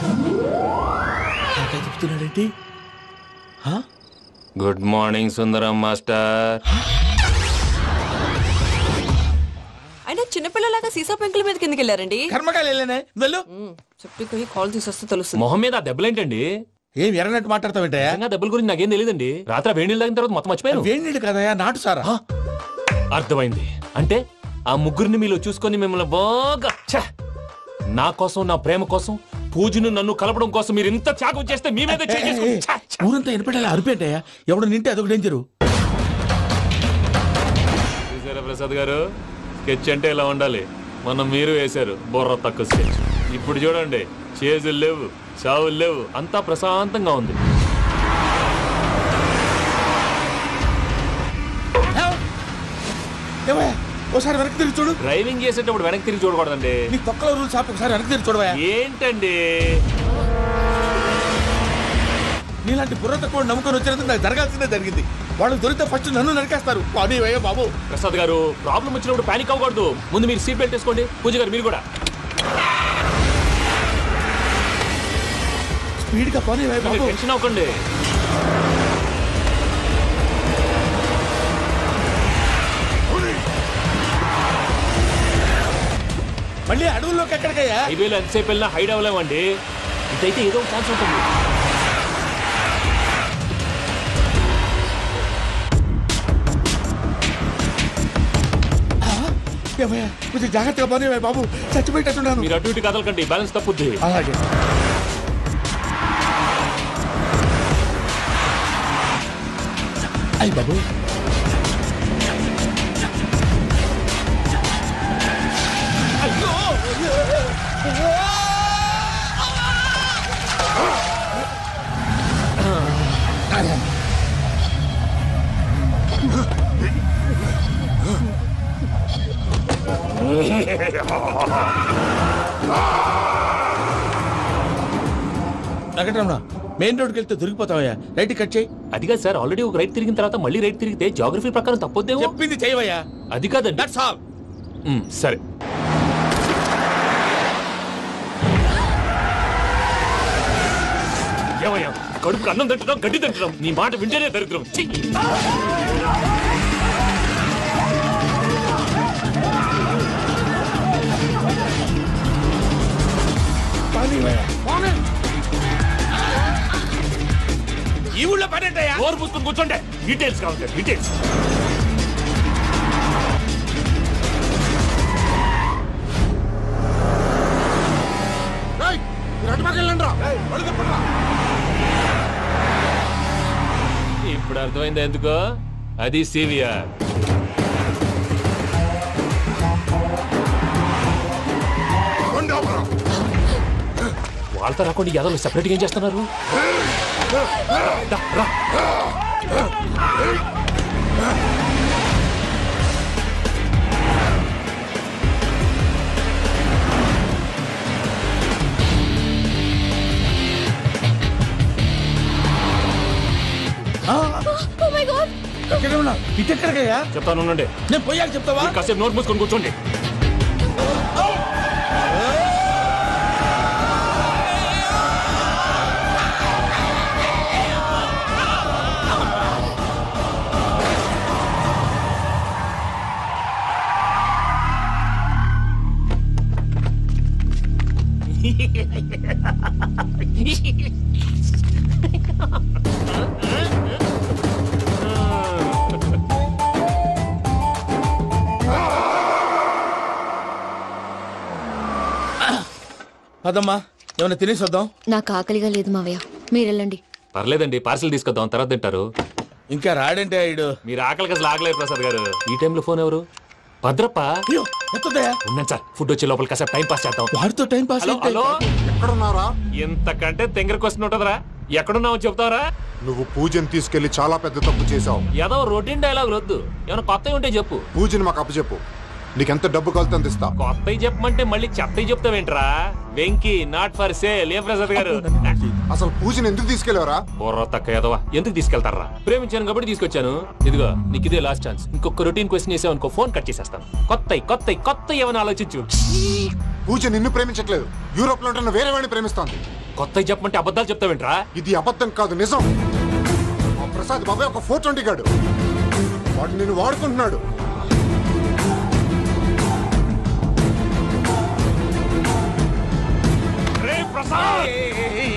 నాకై చెప్తున్నాడేంటి? గుడ్ మార్నింగ్ సుందరం మాస్టర్. అయినా చిన్నపిల్లలాగా సీసా పెంకుల మీద కిందకి వెళ్ళారండి. కర్మకాయలు వెళ్ళానే వెళ్ళు. చెప్పి కాల్ తీసేస్తే తెలుస్తుంది. మొహం మీద దెబ్బలేంటండి? ఏం ఎర్రనట్టు మాట్లాడతావేంటయా? దెబ్బల గురించి నాకేం తెలియదండి. రాత్రి వేడి నీళ్ళు తాగిన తర్వాత మొత్తం మర్చిపోయాను. వేడి నీళ్ళు కదయా, నాటు సారా. అర్థమైంది. అంటే ఆ ముగ్గురిని మీలో చూసుకొని మిమ్మల్ని బాగా నా కోసం, నా ప్రేమ కోసం, పూజను నన్ను కలపడం కోసం మీరు ఇంత త్యాగం చేస్తే మీ మీద ఊరంతా వినపడేలా అరిపేంటయ్యా. ఎవడు నింటే అదొక డేంజరు. చూసారా ప్రసాద్ గారు, స్కెచ్ అంటే ఇలా ఉండాలి. మనం మీరు వేశారు బుర్ర తక్కువ స్కెచ్. ఇప్పుడు చూడండి, చేజులు లేవు, చావులు లేవు, అంతా ప్రశాంతంగా ఉంది. ఒకసారి వెనక్కి తిరిగి చూడు. డ్రైవింగ్ చేసేటప్పుడు వెనక్కి తిరిగి చూడకూడదండి. నీ తొక్కలో రూల్స్ ఆపి ఒకసారి వెనక్కి తిరిగి చూడవా. ఏంటండి నీలాంటి బుర్ర తక్కువ నమ్ముకొని వచ్చినందుకు నాకు జరగాల్సిందే జరిగింది. వాళ్ళు దొరికితే ఫస్ట్ నన్ను నరికేస్తారు. పానీ వయ్యా బాబు. ప్రసాద్ గారు, ప్రాబ్లం వచ్చినప్పుడు పానిక్ అవ్వకూడదు. ముందు మీరు సీట్ బెల్ట్ వేసుకోండి. పూజ గారు మీరు కూడా స్పీడ్ గా పానీ వయ్యా బాబు. టెన్షన్ అవ్వకండి. మళ్ళీ అడవుల్లోకి ఎక్కడికయ్యా? హైవేలో ఎంతసేపు వెళ్ళినా హైడ్ అవ్వలేమండి. ఇదైతే ఏదో ఒక ఛాన్స్ ఉంటుంది. కొంచెం జాగ్రత్తగా పోనీ బాబు, చచ్చిపోయేటట్టున్నాను. మీరు అటు ఇటు కదలకండి, బ్యాలెన్స్ తప్పుద్ది. అలాగే. అయ్యి బాబు, వెంకటరమణ, మెయిన్ రోడ్కి వెళ్తే దొరికిపోతావయ్యా. రైట్ కట్ చేయి. అది కాదు సార్, ఆల్రెడీ ఒక రైట్ తిరిగిన తర్వాత మళ్ళీ రైట్ తిరిగితే జాగ్రఫీ ప్రకారం తప్పొద్దేమో. చెప్పింది చేయవయ్యా. అది కాదండి. That's all. సరే. ఏమయ్యా, కడుపుకు అన్నం తింటున్నాం, గడ్డి తింటున్నాం. నీ మాట వింటేనే దరిద్రం. ఈ ఊళ్ళో పడేటయ్యా. ఓరు పుస్తకం కూర్చోండి. డీటెయిల్స్ కావాలి, డీటెయిల్స్. ఇప్పుడు అర్థమైంది ఎందుకో. అది సివిఆర్. వాళ్ళతో రాకుండా యాదవ్ సెపరేట్గా ఏం చేస్తున్నారు? ఎక్కడ ఉన్నా ఇటెక్కడికయ్యా? చెప్తాను ఉండండి. నేను పోయాక చెప్తావా? కాసేపు నోట్ మూసుకొని కూర్చోండి. పదమ్మా, ఏమైనా తినేసి వద్దాం. నాకు ఆకలిగా లేదు మావయ్య, మీరు వెళ్ళండి. పర్లేదండి, పార్సిల్ తీసుకొద్దాం, తర్వాత తింటారు. ఇంకా రాడంటే ఆయుడు. మీరు ఆకలికి అసలు ఆగలేదు ప్రసాద్ గారు. ఈ టైంలో ఫోన్ ఎవరు? భద్రప్ప. ఉన్నాను సార్, ఫుడ్ వచ్చే లోపల కాసేపు టైం పాస్ చేద్దాం. వాడితో టైం పాస్. హలో, ఎక్కడున్నారా? ఇంతకంటే తెంగర క్వశ్చన్ ఉంటుందిరా. ఎక్కడున్నావు చెప్తావరా? నువ్వు పూజని తీసుకెళ్లి చాలా పెద్ద తప్పు చేశావు. ఏదో రొటీన్ డైలాగ్ వద్దు, ఏమైనా కొత్తవి ఉంటే చెప్పు. పూజని మాకు అప్పచెప్పు, నీకెంత డబ్బు కలితే అంత ఇస్తా. కొత్తవి చెప్పమంటే మళ్ళీ చెత్తవి చెప్తావేంట్రా? Venky not for sale. ఏ ప్రసాద్ గారు, అసలు పూజని ఎందుకు తీసుకెళ్లేవరా? బుర్ర తక్క ఏదవా, ఎందుకు తీసుకెళ్తారా? ప్రేమించాను కాబట్టి తీసుకొచ్చాను. ఇదిగో నీకు ఇదే లాస్ట్ ఛాన్స్. ఇంకొక రొటీన్ క్వశ్చన్ చేసావనుకో ఫోన్ కట్ చేసేస్తాను. కొత్త ఏమైనా ఆలోచించు. పూజ నిన్ను ప్రేమించట్లేదు, యూరోప్ లో ఉంటున్న వేరే వాడిని ప్రేమిస్తాంది. కొత్తవి చెప్పమంటే అబద్ధాలు చెప్తావేంట్రా? ఇది అబద్ధం కాదు, నిజం. ఆ ప్రసాద్ బాబాయ్ ఒక 420 గాడు, వాడు నిన్ను వాడుకుంటున్నాడు.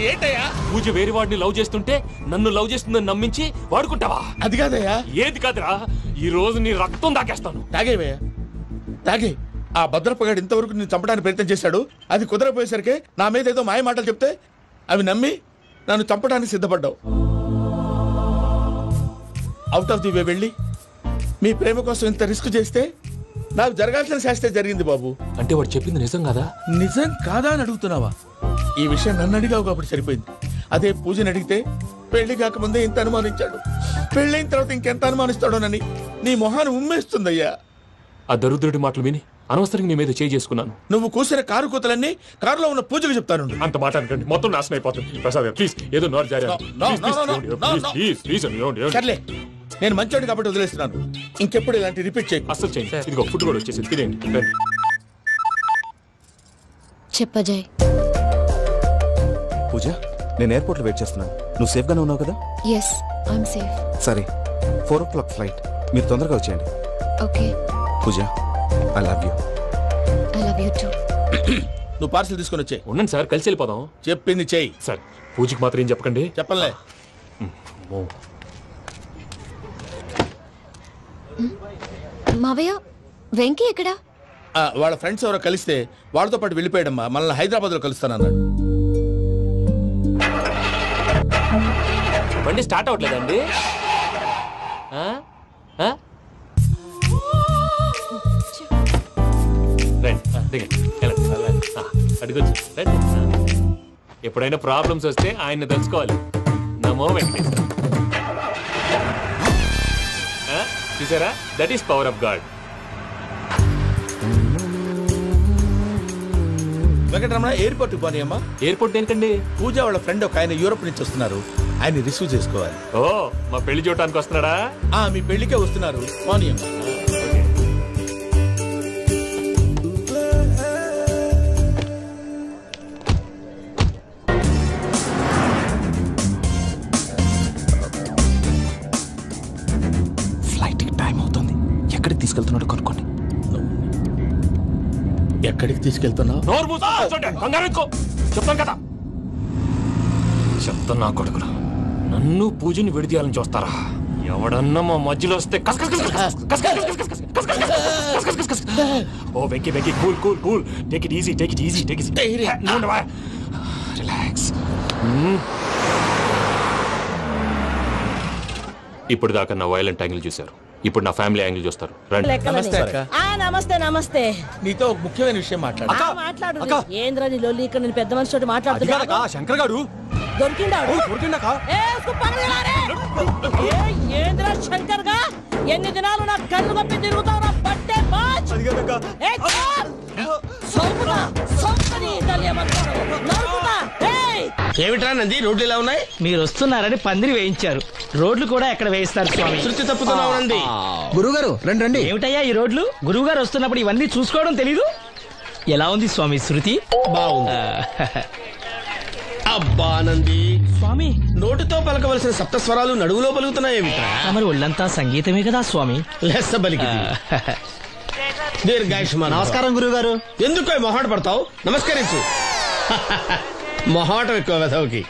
ఏంటయ్యా? పూజ వేరే వాడిని లవ్ చేస్తుంటే నన్ను లవ్ చేస్తుందని నమ్మించి వాడుకుంటావా? అది కాదయ్యా. ఏది కాదురా, ఈ రోజు నీ రక్తం దాకేస్తాను. తాగేవయ్యా, తాగే. ఆ భద్రప్పగాడు ఇంతవరకు నేను చంపడానికి ప్రయత్నం చేశాడు. అది కుదరపోయేసరికి నా మీద ఏదో మాయ మాటలు చెప్తే అవి నమ్మి నన్ను చంపడానికి సిద్ధపడ్డావు. అవుట్ ఆఫ్ ది వే వెళ్ళి మీ ప్రేమ కోసం ఇంత రిస్క్ చేస్తే నాకు జరగాల్సిన శాస్త్రే జరిగింది బాబు. అంటే వాడు చెప్పింది నిజం కాదా? నిజం కాదా అని అడుగుతున్నావా? ఈ విషయం నన్ను అడిగావు కాబట్టి సరిపోయింది. అదే పూజని అడిగితే పెళ్లి కాకముందే ఇంత అనుమానించాడు, పెళ్ళైన తర్వాత ఇంకెంత అనుమానిస్తాడోనని నీ మొహాన్ని ఉమ్మేస్తుందయ్యా. ఆ దరిద్రుడి మాటలు విని అనవసరంగా నీ మీద చేయి చేసుకున్నాను. నువ్వు కూసిన కారు కూతలన్నీ కారులో ఉన్న పూజకు చెప్తాను. అంత మాట అనకండి, మొత్తం నాశనం అయిపోతుంది. ప్రసాద్ ప్లీజ్, ఏదో నోరు జారీ. సర్లే, నేను మంచోడు కాబట్టి వదిలేస్తున్నాను. ఇంకెప్పుడు ఇలాంటి రిపీట్ చేయి. అసలు చేయండి. ఇదిగో ఫుడ్ కూడా వచ్చేసి తినేయండి. చెప్పజాయ్. పూజ, నేను ఎయిర్పోర్ట్ లో వెయిట్ చేస్తున్నాను. నువ్వు సేఫ్ గానే ఉన్నావు కదా? Yes, I'm safe. సరే, 4 o'clock ఫ్లైట్. మీరు తొందరగా వచ్చేయండి. Okay. Pooja, I love you. I love you too. నువ్వు పార్సల్ తీసుకొని వచ్చే. ఉండండి సార్, కలిసి వెళ్ళిపోదాం. చెప్పింది చెయ్యి సార్. పూజకి మాత్రం ఏం చెప్పకండి. చెప్పలే. మావయ్య, వెంకీ ఎక్కడా? వాళ్ళ ఫ్రెండ్స్ ఎవరో కలిస్తే వాళ్ళతో పాటు వెళ్ళిపోయాడమ్మా. మనల్ని హైదరాబాద్ లో కలుస్తానన్నాడు. బండి స్టార్ట్ అవ్వట్లేదండి. అడిగొచ్చు. ఎప్పుడైనా ప్రాబ్లమ్స్ వస్తే ఆయన్ని తెలుసుకోవాలి. నమో వెంకటేశ్వర. చూసారా, that is power of God. Venkataramana, airport పోనీ అమ్మా. ఎయిర్పోర్ట్ ఏంటండి? పూజ వాళ్ళ ఫ్రెండ్ ఒక ఆయన యూరోప్ నుంచి వస్తున్నారు, ఆయన రిసీవ్ చేసుకోవాలి. ఓ, మా పెళ్లి చూడటానికి వస్తున్నాడా? మీ పెళ్లికే వస్తున్నారు. పోనీ అమ్మా. ఫ్లైట్ టైం అవుతుంది. ఎక్కడికి తీసుకెళ్తున్నాడో కనుక్కోండి. ఎక్కడికి తీసుకెళ్తున్నావు? చెప్తాను కదా. చెప్తాను నా కొడుకులు, నన్ను పూజని విడిదీయాలని చూస్తారా? ఎవడన్నా మా మధ్యలో వస్తే ఓ Venky Venky, cool cool cool, take it easy, take it easy, take it relax. ఇప్పుడు దాకా నా వైలెంట్ యాంగిల్ చూశారు, ఇప్పుడు నా ఫ్యామిలీ యాంగిల్ చూస్తారు. నమస్తే నమస్తే. నీతో ఒక ముఖ్యమైన విషయం మాట్లాడు. ఏంద్రా నీ లొల్లి? ఇక్కడ నేను పెద్ద మనిషి తోటి మాట్లాడుతున్నా. శంకర్ గారు దొరికిందా ఏంద్రా శంకర్ గా ఎన్ని దినాలు నా కళ్ళు కప్పి తిరుగుతావు నా పట్టే బాచ్ ఏమిట్రా నంది రోడ్లు ఇలా ఉన్నాయి? మీరు వస్తున్నారని పందిరి వేయించారు. రోడ్లు కూడా ఎక్కడ వేయిస్తారు స్వామి? శృతి తప్పుతున్నావు నంది. గురుగారు రండి రండి. ఏమిటయ్యా ఈ రోడ్లు? గురువు గారు వస్తున్నప్పుడు ఇవన్నీ చూసుకోవడం తెలీదు? ఎలా ఉంది స్వామి శృతి? బాగుంది. అబ్బా నంది స్వామి, నోటితో పలకవలసిన సప్తస్వరాలు నడువులో పలుకుతున్నాయేమిట్రా? మరి ఒళ్ళంతా సంగీతమే కదా స్వామి. లెస్స బలికి దీర్ఘాయుష్మాన్. నమస్కారం గురుగారు. ఎందుకో మొహాట పడతావు? నమస్కరించు. మొహాటం ఎక్కువ వెధవుకి.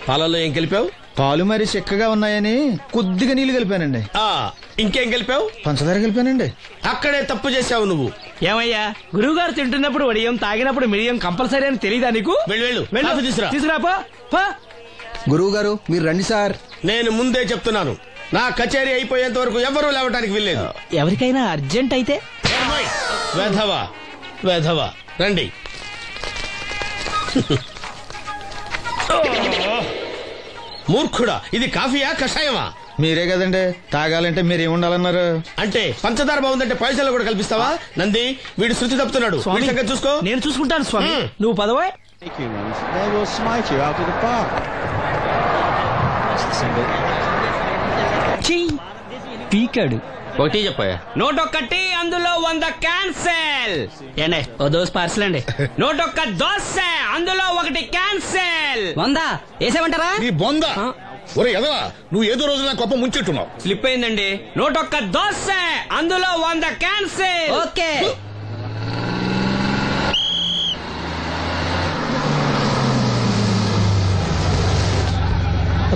పాలల్లో ఏం కలిపావు? పాలు మరి చిక్కగా ఉన్నాయని కొద్దిగా నీళ్లు కలిపానండి. ఇంకేం కలిపావు? పంచదార కలిపానండి. అక్కడే తప్పు చేశావు నువ్వు. ఏమయ్యా, గురువు గారు తింటున్నప్పుడు వడియం, తాగినప్పుడు మిడియం కంపల్సరీ అని తెలీదా నీకు? వెళ్ళు తీసుకురా. గురువు గారు మీరు రండి సార్. నేను ముందే చెప్తున్నాను, నా కచేరీ అయిపోయేంత వరకు ఎవరూ లేవటానికి వెళ్ళలేదు. ఎవరికైనా అర్జెంట్ అయితే వెధవా వెధవా రండి. మూర్ఖుడా, ఇది కాఫీయా కషాయమా? మీరే కదండి తాగాలంటే మీరేముండాలన్నారు? అంటే పంచదార బాగుందంటే పైసలు కూడా కల్పిస్తావా? నంది వీడు శృతి తప్పుతున్నాడు. చూసుకో. నేను చూసుకుంటాను స్వామి, నువ్వు పదవా. పీకాడు. ఒకటి చెప్పాయా? 101 అందులో 100 క్యాన్సెల్. ఏండే ఓ దోస్ పార్సల్ అండి. 101 దోశ అందులో 1 క్యాన్సెల్. 100 వేసేమంటారా? నీ బొంద. ఒరే ఎదవా, నువ్వు ఏదో రోజు నా కొప్ప ముంచెట్టున్నావు. స్లిప్ అయిందండి. 101 దోశ అందులో 100 క్యాన్సెల్. ఓకే.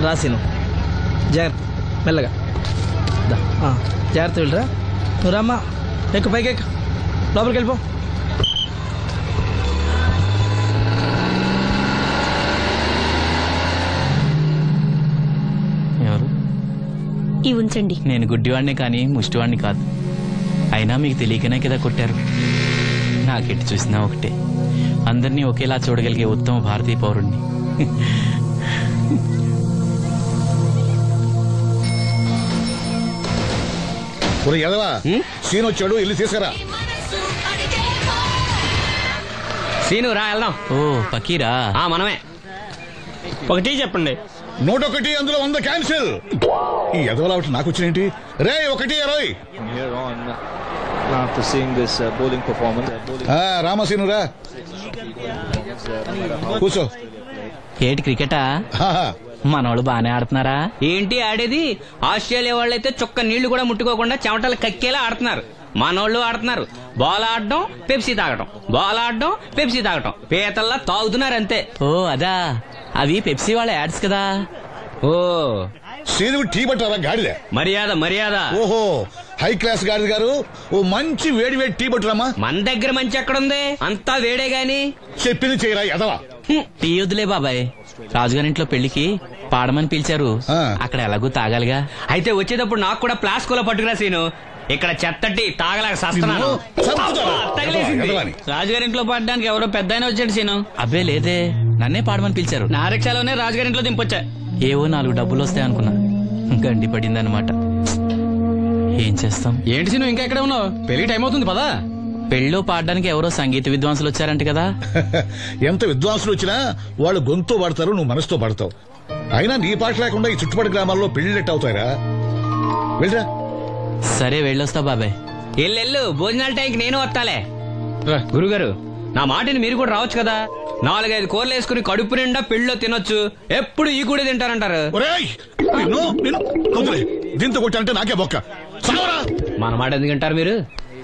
రాసిను జాగ్రత్త, మెల్లగా జాగ్రత్త వెళ్ళరా. నువ్వు రామ్మా, ఎక్కు పైకి ఎక్కు, లోపలికి వెళ్ళిపో. ఎవరు? ఈ ఉంచండి. నేను గుడ్డివాడిని కానీ ముష్టివాడిని కాదు. అయినా మీకు తెలియకనే కదా కొట్టారు. నాకెట్టి చూసినా ఒకటే, అందరినీ ఒకేలా చూడగలిగే ఉత్తమ భారతీయ పౌరుణ్ణి. ఒరే ఎదవా, సీన్ వచ్చాడు, వెళ్ళి తీసుకురా. సీను రా వెళ్దాం. ఓ పకీరా, మనమే. ఒకటి చెప్పండి. 101 అందులో 100 క్యాన్సిల్. ఈ ఎదవలా ఒకటి నాకు వచ్చినేంటి? రే 1-20. రామసీను రా, కూర్చో. ఏటి క్రికెటా? మనోళ్ళు బానే ఆడుతున్నారా? ఏంటి ఆడేది? ఆస్ట్రేలియా వాళ్ళైతే చుక్క నీళ్లు కూడా ముట్టుకోకుండా చెమటలు కక్కేలా ఆడుతున్నారు. మనోళ్ళు ఆడుతున్నారు బాల్ ఆడడం, పెప్సీ తాగటం, బాల్ ఆడడం, పెప్సీ తాగటం, పీతల్లా తాగుతున్నారు అంతే. ఓ అదా, అవి పెప్సీ వాళ్ళ యాడ్స్ కదా. ఓ సీను టీ పట్టారా గాడిలే? మర్యాద మర్యాద. ఓహో, హై క్లాస్ గాడి గారు, ఓ మంచి వేడి వేడి టీ పట్టురామా. మన దగ్గర మంచి ఎక్కడుంది, అంతా వేడే గాని. చెప్పింది చేయరా ఎదవా. టీ వద్దులే బాబాయ్, రాజుగారింట్లో పెళ్లికి పాడమని పిలిచారు, అక్కడ ఎలాగూ తాగాలిగా. అయితే వచ్చేటప్పుడు నాకు కూడా ప్లాస్కోలో పట్టుకురా సీను. ఇక్కడ చెత్తటి తాగలేక సస్తున్నాను. రాజుగారింట్లో పాడడానికి ఎవరో పెద్ద ఆయన వచ్చాడు సీను. అబ్బే లేదే, నన్నే పాడమని పిలిచారు. నా రిక్షాలోనే రాజుగారింట్లో దింపొచ్చా. ఏవో 4 డబ్బులు వస్తాయి అనుకున్నా, గండి పడిందనమాట. ఏం చేస్తాం. ఏంటి సీను ఇంకా ఎక్కడ ఉన్నావు? పెళ్లి టైం అవుతుంది పదా. పెళ్ళిలో పాడడానికి ఎవరో సంగీత విద్వాంసులు వచ్చారంట కదా. ఎంత విద్వాంసులు వచ్చినా వాళ్ళు గొంతు పడతారు, నువ్వు మనసుతో పడతావు. అయినా నీ పాట లేకుండా ఈ చుట్టుపక్కల గ్రామాల్లో పెళ్లిళ్ళెట్ అవుతాయిరా. వెళ్ళరా. సరే వెళ్ళొస్తా బాబాయ్. ఎల్లెళ్ళు, భోజనాల టైంకి నేను వస్తాలే. గురుగారు, నా మాటిని మీరు కూడా రావచ్చు కదా. 4-5 కూరలు వేసుకుని కడుపు నిండా పెళ్ళిలో తినొచ్చు. ఎప్పుడు ఈ కూడా తింటారంటారు. దీంతో కొట్టాలంటే నాకే బొక్క. మన మాట ఎందుకంటారు మీరు?